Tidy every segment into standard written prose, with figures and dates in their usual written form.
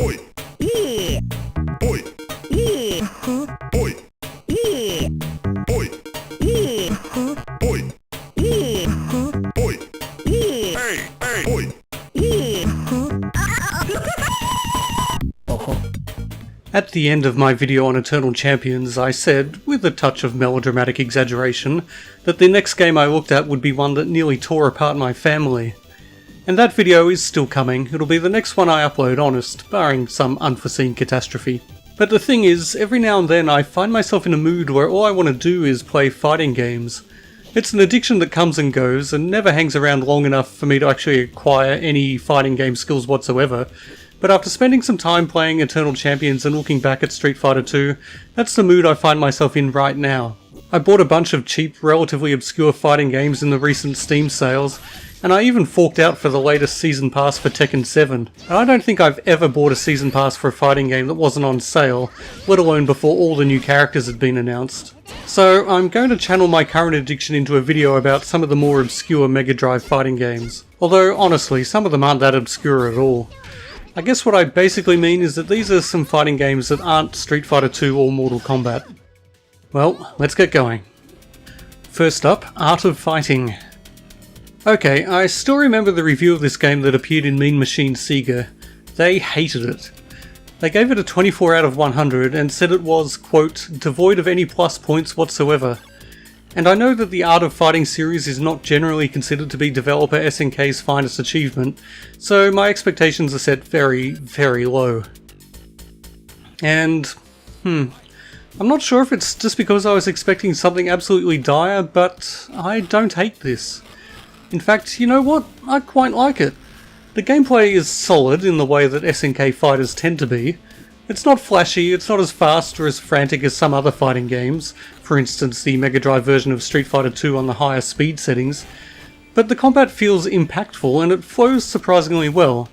Oi. Yeah. Oi. Yeah. Oi. Yeah. Oi. Yeah. Oi. Yeah. Oi. Yeah. Hey. Oi. Yeah. At the end of my video on Eternal Champions, I said, with a touch of melodramatic exaggeration, that the next game I looked at would be one that nearly tore apart my family. And that video is still coming. It'll be the next one I upload, honest, barring some unforeseen catastrophe. But the thing is, every now and then I find myself in a mood where all I want to do is play fighting games. It's an addiction that comes and goes, and never hangs around long enough for me to actually acquire any fighting game skills whatsoever. But after spending some time playing Eternal Champions and looking back at Street Fighter 2, that's the mood I find myself in right now. I bought a bunch of cheap, relatively obscure fighting games in the recent Steam sales, and I even forked out for the latest Season Pass for Tekken 7. And I don't think I've ever bought a Season Pass for a fighting game that wasn't on sale, let alone before all the new characters had been announced. So I'm going to channel my current addiction into a video about some of the more obscure Mega Drive fighting games. Although, honestly, some of them aren't that obscure at all. I guess what I basically mean is that these are some fighting games that aren't Street Fighter 2 or Mortal Kombat. Well, let's get going. First up, Art of Fighting. Okay, I still remember the review of this game that appeared in Mean Machine Sega. They hated it. They gave it a 24 out of 100 and said it was, quote, devoid of any plus points whatsoever. And I know that the Art of Fighting series is not generally considered to be developer SNK's finest achievement, so my expectations are set very, very low. And, I'm not sure if it's just because I was expecting something absolutely dire, but I don't hate this. In fact, you know what? I quite like it. The gameplay is solid in the way that SNK fighters tend to be. It's not flashy, it's not as fast or as frantic as some other fighting games, for instance the Mega Drive version of Street Fighter 2 on the higher speed settings, but the combat feels impactful and it flows surprisingly well,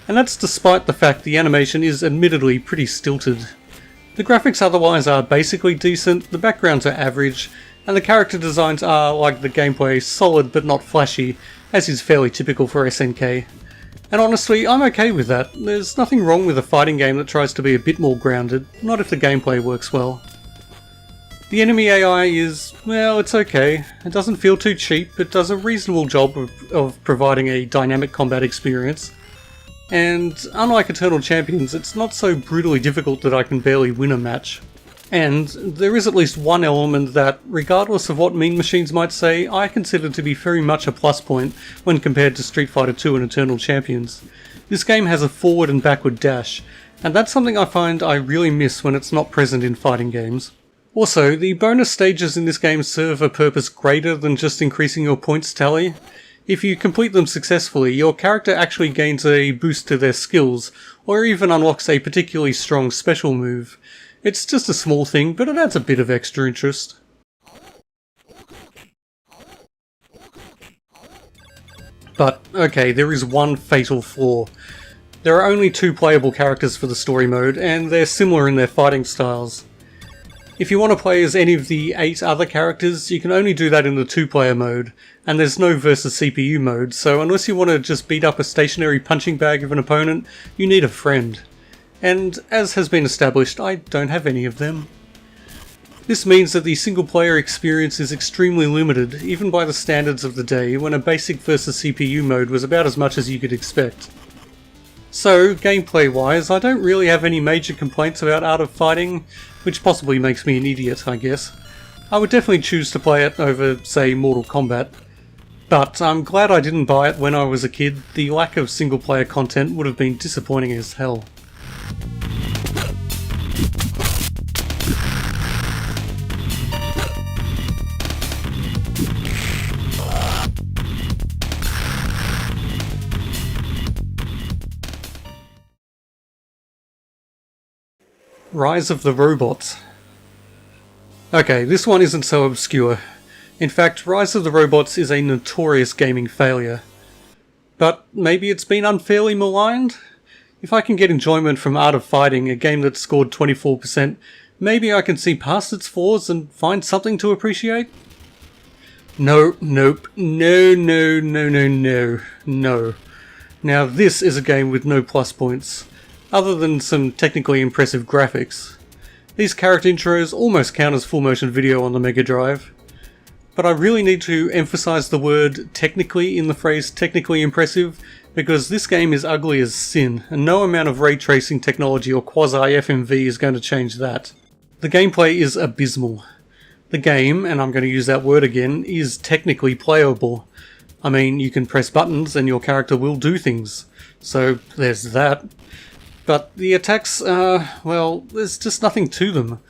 and that's despite the fact the animation is admittedly pretty stilted. The graphics otherwise are basically decent, the backgrounds are average, and the character designs are, like the gameplay, solid but not flashy, as is fairly typical for SNK. And honestly, I'm okay with that. There's nothing wrong with a fighting game that tries to be a bit more grounded, not if the gameplay works well. The enemy AI is, well, it's okay. It doesn't feel too cheap, it does a reasonable job of providing a dynamic combat experience. And unlike Eternal Champions, it's not so brutally difficult that I can barely win a match. And there is at least one element that, regardless of what Mean Machines might say, I consider to be very much a plus point when compared to Street Fighter 2 and Eternal Champions. This game has a forward and backward dash, and that's something I find I really miss when it's not present in fighting games. Also, the bonus stages in this game serve a purpose greater than just increasing your points tally. If you complete them successfully, your character actually gains a boost to their skills, or even unlocks a particularly strong special move. It's just a small thing, but it adds a bit of extra interest. But, okay, there is one fatal flaw. There are only 2 playable characters for the story mode, and they're similar in their fighting styles. If you want to play as any of the 8 other characters, you can only do that in the 2-player mode, and there's no versus CPU mode, so unless you want to just beat up a stationary punching bag of an opponent, you need a friend. And as has been established, I don't have any of them. This means that the single player experience is extremely limited, even by the standards of the day, when a basic versus CPU mode was about as much as you could expect. So, gameplay wise, I don't really have any major complaints about Art of Fighting, which possibly makes me an idiot, I guess. I would definitely choose to play it over, say, Mortal Kombat. But I'm glad I didn't buy it when I was a kid. The lack of single player content would have been disappointing as hell. Rise of the Robots. Okay, this one isn't so obscure. In fact, Rise of the Robots is a notorious gaming failure. But maybe it's been unfairly maligned? If I can get enjoyment from Art of Fighting, a game that scored 24%, maybe I can see past its flaws and find something to appreciate? No. Now this is a game with no plus points. other than some technically impressive graphics. These character intros almost count as full motion video on the Mega Drive. But I really need to emphasize the word technically in the phrase technically impressive, because this game is ugly as sin, and no amount of ray tracing technology or quasi-FMV is going to change that. The gameplay is abysmal. The game, and I'm going to use that word again, is technically playable. I mean, you can press buttons and your character will do things, so there's that. But the attacks well, there's just nothing to them.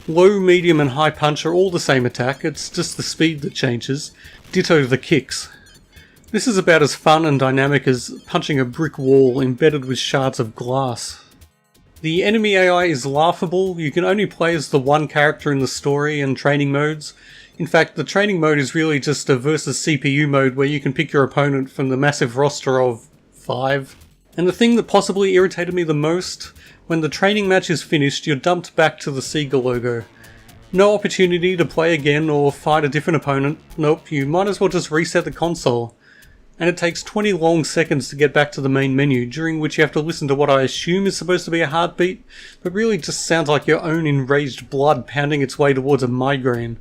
Low, medium and high punch are all the same attack, it's just the speed that changes. Ditto the kicks. This is about as fun and dynamic as punching a brick wall embedded with shards of glass. The enemy AI is laughable. You can only play as the one character in the story and training modes. In fact, the training mode is really just a versus CPU mode where you can pick your opponent from the massive roster of 5. And the thing that possibly irritated me the most, when the training match is finished, you're dumped back to the Sega logo. No opportunity to play again or fight a different opponent. Nope, you might as well just reset the console. And it takes 20 long seconds to get back to the main menu, during which you have to listen to what I assume is supposed to be a heartbeat, but really just sounds like your own enraged blood pounding its way towards a migraine.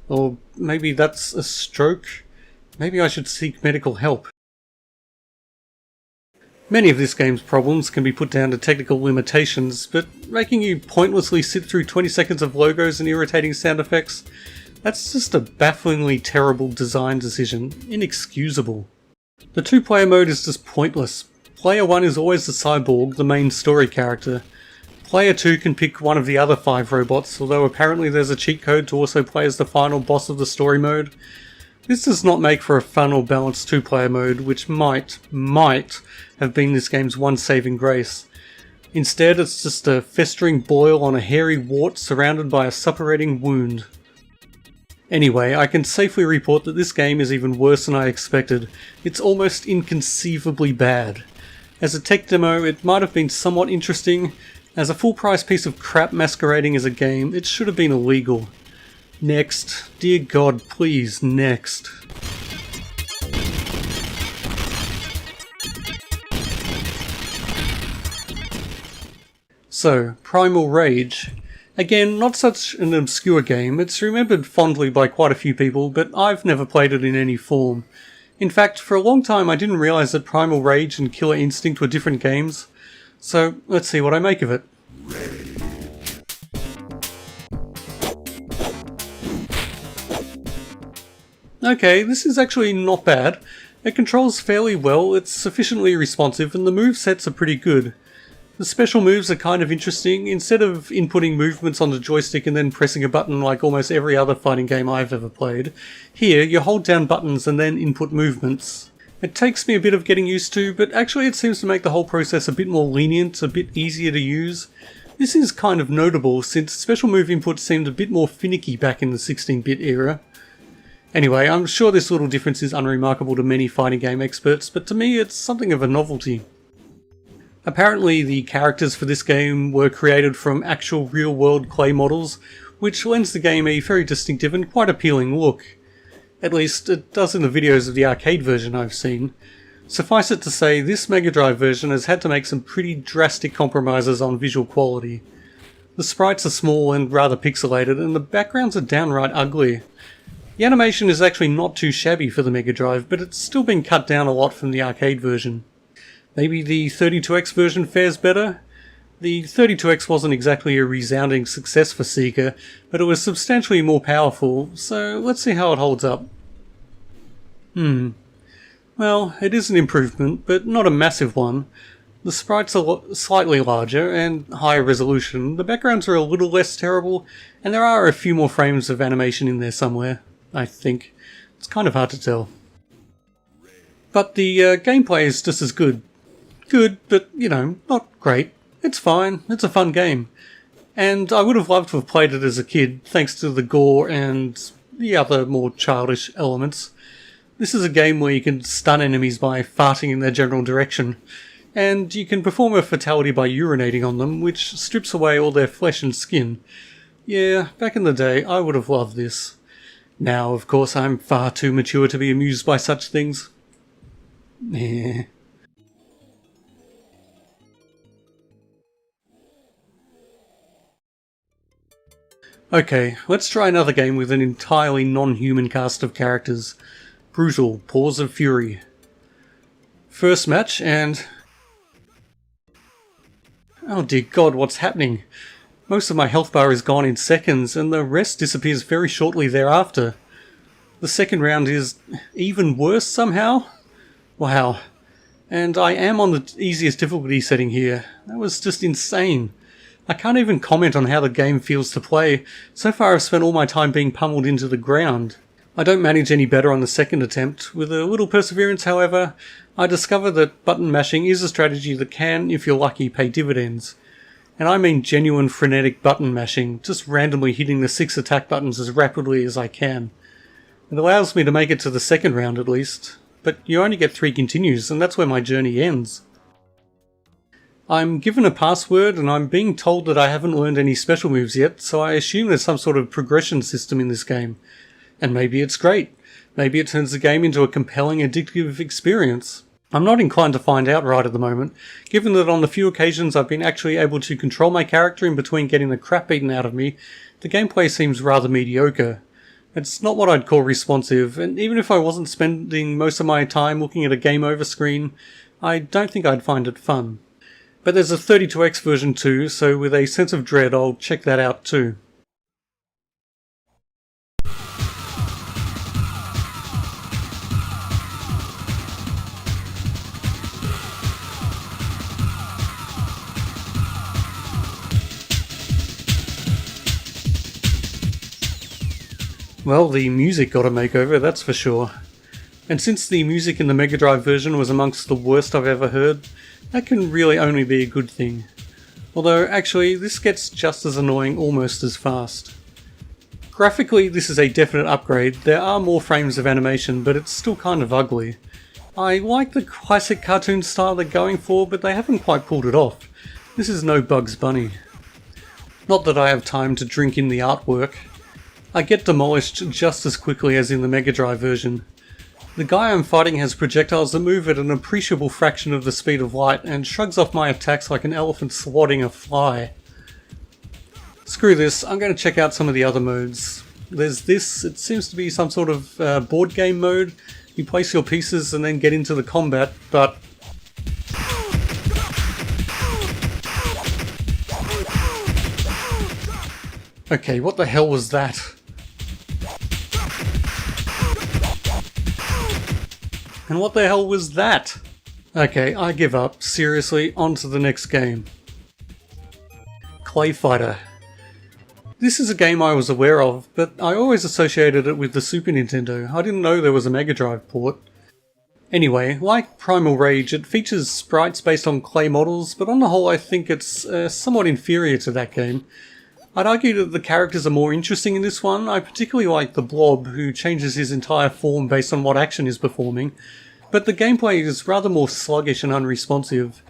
Or maybe that's a stroke? Maybe I should seek medical help. Many of this game's problems can be put down to technical limitations, but making you pointlessly sit through 20 seconds of logos and irritating sound effects, that's just a bafflingly terrible design decision. Inexcusable. The two-player mode is just pointless. Player 1 is always the cyborg, the main story character. Player 2 can pick one of the other 5 robots, although apparently there's a cheat code to also play as the final boss of the story mode. This does not make for a fun or balanced two-player mode, which might have been this game's one saving grace. Instead, it's just a festering boil on a hairy wart surrounded by a suppurating wound. Anyway, I can safely report that this game is even worse than I expected. It's almost inconceivably bad. As a tech demo, it might have been somewhat interesting. As a full-price piece of crap masquerading as a game, it should have been illegal. Next. Dear God, please, next. So, Primal Rage. Again, not such an obscure game. It's remembered fondly by quite a few people, but I've never played it in any form. In fact, for a long time I didn't realise that Primal Rage and Killer Instinct were different games. So, let's see what I make of it. Okay, this is actually not bad. It controls fairly well, it's sufficiently responsive, and the movesets are pretty good. The special moves are kind of interesting. Instead of inputting movements on the joystick and then pressing a button like almost every other fighting game I've ever played, here you hold down buttons and then input movements. It takes me a bit of getting used to, but actually it seems to make the whole process a bit more lenient, a bit easier to use. This is kind of notable since special move input seemed a bit more finicky back in the 16-bit era. Anyway, I'm sure this little difference is unremarkable to many fighting game experts, but to me it's something of a novelty. Apparently the characters for this game were created from actual real-world clay models, which lends the game a very distinctive and quite appealing look. At least it does in the videos of the arcade version I've seen. Suffice it to say, this Mega Drive version has had to make some pretty drastic compromises on visual quality. The sprites are small and rather pixelated, and the backgrounds are downright ugly. The animation is actually not too shabby for the Mega Drive, but it's still been cut down a lot from the arcade version. Maybe the 32X version fares better? The 32X wasn't exactly a resounding success for Sega, but it was substantially more powerful, so let's see how it holds up. Well, it is an improvement, but not a massive one. The sprites are slightly larger and higher resolution, the backgrounds are a little less terrible, and there are a few more frames of animation in there somewhere, I think. It's kind of hard to tell. But the gameplay is just as good. Good, but, you know, not great. It's fine, it's a fun game. And I would have loved to have played it as a kid, thanks to the gore and the other more childish elements. This is a game where you can stun enemies by farting in their general direction, and you can perform a fatality by urinating on them, which strips away all their flesh and skin. Yeah, back in the day, I would have loved this. Now, of course, I'm far too mature to be amused by such things. Yeah. Okay, let's try another game with an entirely non-human cast of characters. Brutal, Paws of Fury. First match and... oh dear god, what's happening? Most of my health bar is gone in seconds and the rest disappears very shortly thereafter. The second round is even worse somehow? Wow. And I am on the easiest difficulty setting here. That was just insane. I can't even comment on how the game feels to play. So far I've spent all my time being pummeled into the ground. I don't manage any better on the second attempt. With a little perseverance, however, I discover that button mashing is a strategy that can, if you're lucky, pay dividends. And I mean genuine frenetic button mashing, just randomly hitting the 6 attack buttons as rapidly as I can. It allows me to make it to the second round at least, but you only get 3 continues, and that's where my journey ends. I'm given a password and I'm being told that I haven't learned any special moves yet, so I assume there's some sort of progression system in this game. And maybe it's great. Maybe it turns the game into a compelling, addictive experience. I'm not inclined to find out right at the moment, given that on the few occasions I've been actually able to control my character in between getting the crap beaten out of me, the gameplay seems rather mediocre. It's not what I'd call responsive, and even if I wasn't spending most of my time looking at a game over screen, I don't think I'd find it fun. But there's a 32X version too, so with a sense of dread I'll check that out too. Well, the music got a makeover, that's for sure. And since the music in the Mega Drive version was amongst the worst I've ever heard, that can really only be a good thing. Although, actually, this gets just as annoying almost as fast. Graphically, this is a definite upgrade. There are more frames of animation, but it's still kind of ugly. I like the classic cartoon style they're going for, but they haven't quite pulled it off. This is no Bugs Bunny. Not that I have time to drink in the artwork. I get demolished just as quickly as in the Mega Drive version. The guy I'm fighting has projectiles that move at an appreciable fraction of the speed of light and shrugs off my attacks like an elephant swatting a fly. Screw this, I'm going to check out some of the other modes. There's this, it seems to be some sort of board game mode. You place your pieces and then get into the combat, but... okay, what the hell was that? And what the hell was that? Okay, I give up. Seriously, on to the next game. Clay Fighter. This is a game I was aware of, but I always associated it with the Super Nintendo. I didn't know there was a Mega Drive port. Anyway, like Primal Rage, it features sprites based on clay models, but on the whole I think it's somewhat inferior to that game. I'd argue that the characters are more interesting in this one. I particularly like the Blob, who changes his entire form based on what action is performing, but the gameplay is rather more sluggish and unresponsive.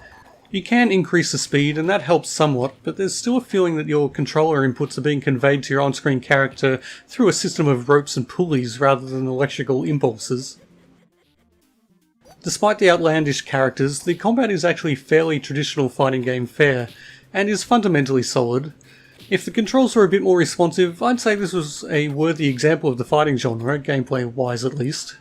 You can increase the speed, and that helps somewhat, but there's still a feeling that your controller inputs are being conveyed to your on-screen character through a system of ropes and pulleys rather than electrical impulses. Despite the outlandish characters, the combat is actually fairly traditional fighting game fare, and is fundamentally solid. If the controls were a bit more responsive, I'd say this was a worthy example of the fighting genre, gameplay-wise at least.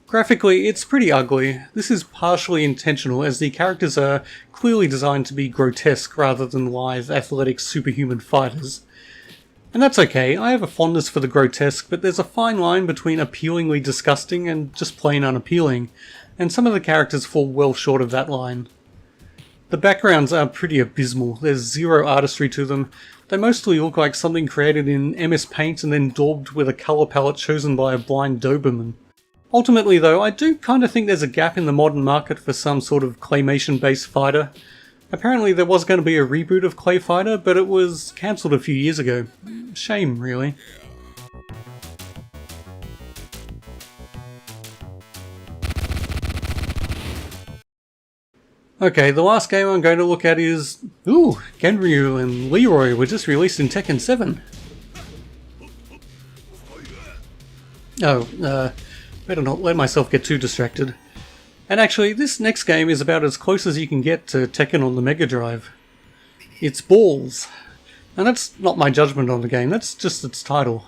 Graphically, it's pretty ugly. This is partially intentional, as the characters are clearly designed to be grotesque rather than lithe, athletic, superhuman fighters. And that's okay, I have a fondness for the grotesque, but there's a fine line between appealingly disgusting and just plain unappealing, and some of the characters fall well short of that line. The backgrounds are pretty abysmal, there's zero artistry to them. They mostly look like something created in MS Paint and then daubed with a colour palette chosen by a blind Doberman. Ultimately though, I do kind of think there's a gap in the modern market for some sort of claymation-based fighter. Apparently there was going to be a reboot of Clay Fighter, but it was cancelled a few years ago. Shame, really. Okay, the last game I'm going to look at is... ooh, Genryu and Leroy were just released in Tekken 7. Oh, better not let myself get too distracted. And actually, this next game is about as close as you can get to Tekken on the Mega Drive. It's Balls. And that's not my judgment on the game, that's just its title.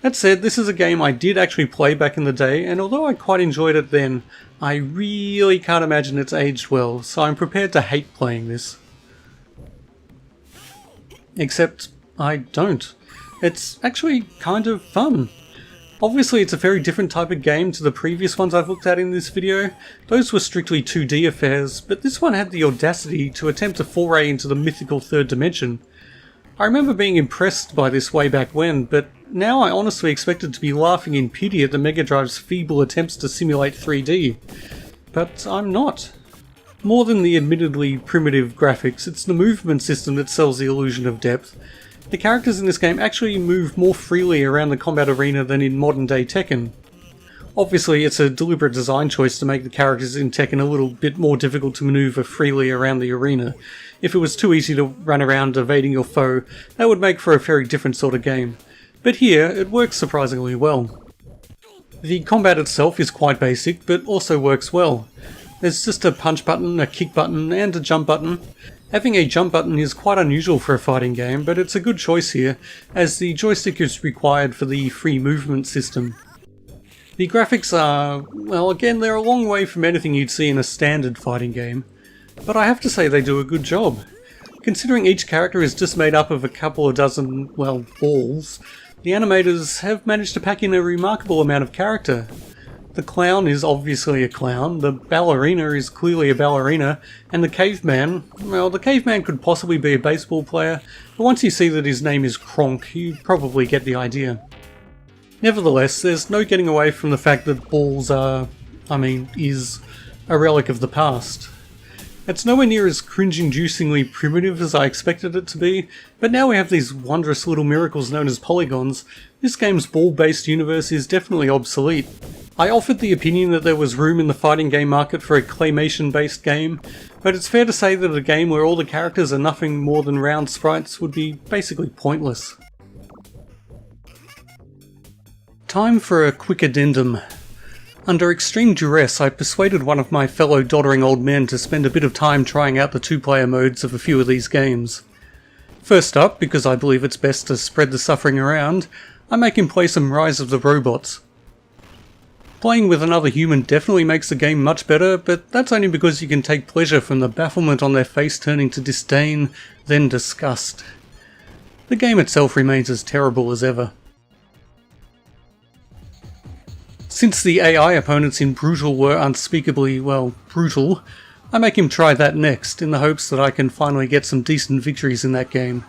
That said, this is a game I did actually play back in the day, and although I quite enjoyed it then, I really can't imagine it's aged well, so I'm prepared to hate playing this. Except, I don't. It's actually kind of fun. Obviously it's a very different type of game to the previous ones I've looked at in this video. Those were strictly 2D affairs, but this one had the audacity to attempt a foray into the mythical third dimension. I remember being impressed by this way back when, but now I honestly expected to be laughing in pity at the Mega Drive's feeble attempts to simulate 3D. But I'm not. More than the admittedly primitive graphics, it's the movement system that sells the illusion of depth. The characters in this game actually move more freely around the combat arena than in modern day Tekken. Obviously it's a deliberate design choice to make the characters in Tekken a little bit more difficult to maneuver freely around the arena. If it was too easy to run around evading your foe, that would make for a very different sort of game. But here, it works surprisingly well. The combat itself is quite basic, but also works well. There's just a punch button, a kick button, and a jump button. Having a jump button is quite unusual for a fighting game, but it's a good choice here, as the joystick is required for the free movement system. The graphics are, well again, they're a long way from anything you'd see in a standard fighting game, but I have to say they do a good job. Considering each character is just made up of a couple of dozen, well, balls, the animators have managed to pack in a remarkable amount of character. The clown is obviously a clown, the ballerina is clearly a ballerina, and the caveman, well, the caveman could possibly be a baseball player, but once you see that his name is Kronk, you probably get the idea. Nevertheless, there's no getting away from the fact that Balls is a relic of the past. It's nowhere near as cringe-inducingly primitive as I expected it to be, but now we have these wondrous little miracles known as polygons. This game's ball-based universe is definitely obsolete. I offered the opinion that there was room in the fighting game market for a claymation-based game, but it's fair to say that a game where all the characters are nothing more than round sprites would be basically pointless. Time for a quick addendum. Under extreme duress, I persuaded one of my fellow doddering old men to spend a bit of time trying out the two-player modes of a few of these games. First up, because I believe it's best to spread the suffering around, I make him play some Rise of the Robots. Playing with another human definitely makes the game much better, but that's only because you can take pleasure from the bafflement on their face turning to disdain, then disgust. The game itself remains as terrible as ever. Since the AI opponents in Brutal were unspeakably, well, brutal, I make him try that next, in the hopes that I can finally get some decent victories in that game.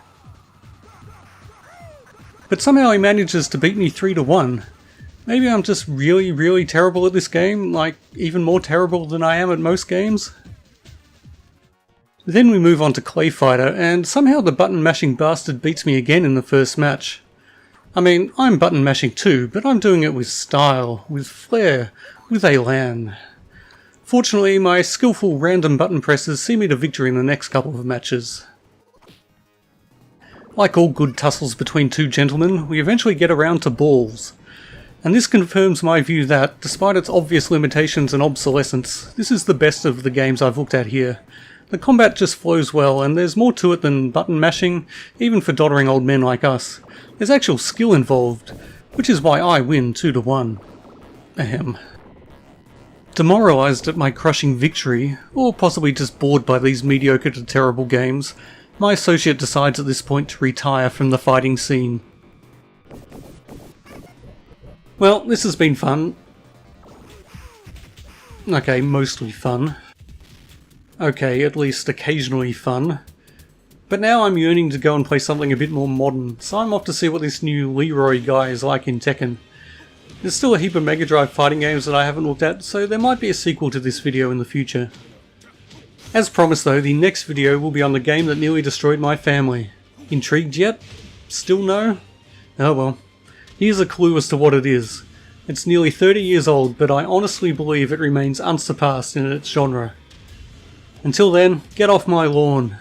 But somehow he manages to beat me 3-1. Maybe I'm just really terrible at this game, like even more terrible than I am at most games? Then we move on to Clay Fighter, and somehow the button mashing bastard beats me again in the first match. I mean, I'm button mashing too, but I'm doing it with style, with flair, with élan. Fortunately, my skillful random button presses see me to victory in the next couple of matches. Like all good tussles between two gentlemen, we eventually get around to Balls. And this confirms my view that, despite its obvious limitations and obsolescence, this is the best of the games I've looked at here. The combat just flows well, and there's more to it than button mashing, even for doddering old men like us. There's actual skill involved, which is why I win 2-1. Ahem. Demoralised at my crushing victory, or possibly just bored by these mediocre to terrible games, my associate decides at this point to retire from the fighting scene. Well, this has been fun. Okay, mostly fun. Okay, at least occasionally fun. But now I'm yearning to go and play something a bit more modern, so I'm off to see what this new Leroy guy is like in Tekken. There's still a heap of Mega Drive fighting games that I haven't looked at, so there might be a sequel to this video in the future. As promised though, the next video will be on the game that nearly destroyed my family. Intrigued yet? Still no? Oh well. Here's a clue as to what it is. It's nearly 30 years old, but I honestly believe it remains unsurpassed in its genre. Until then, get off my lawn.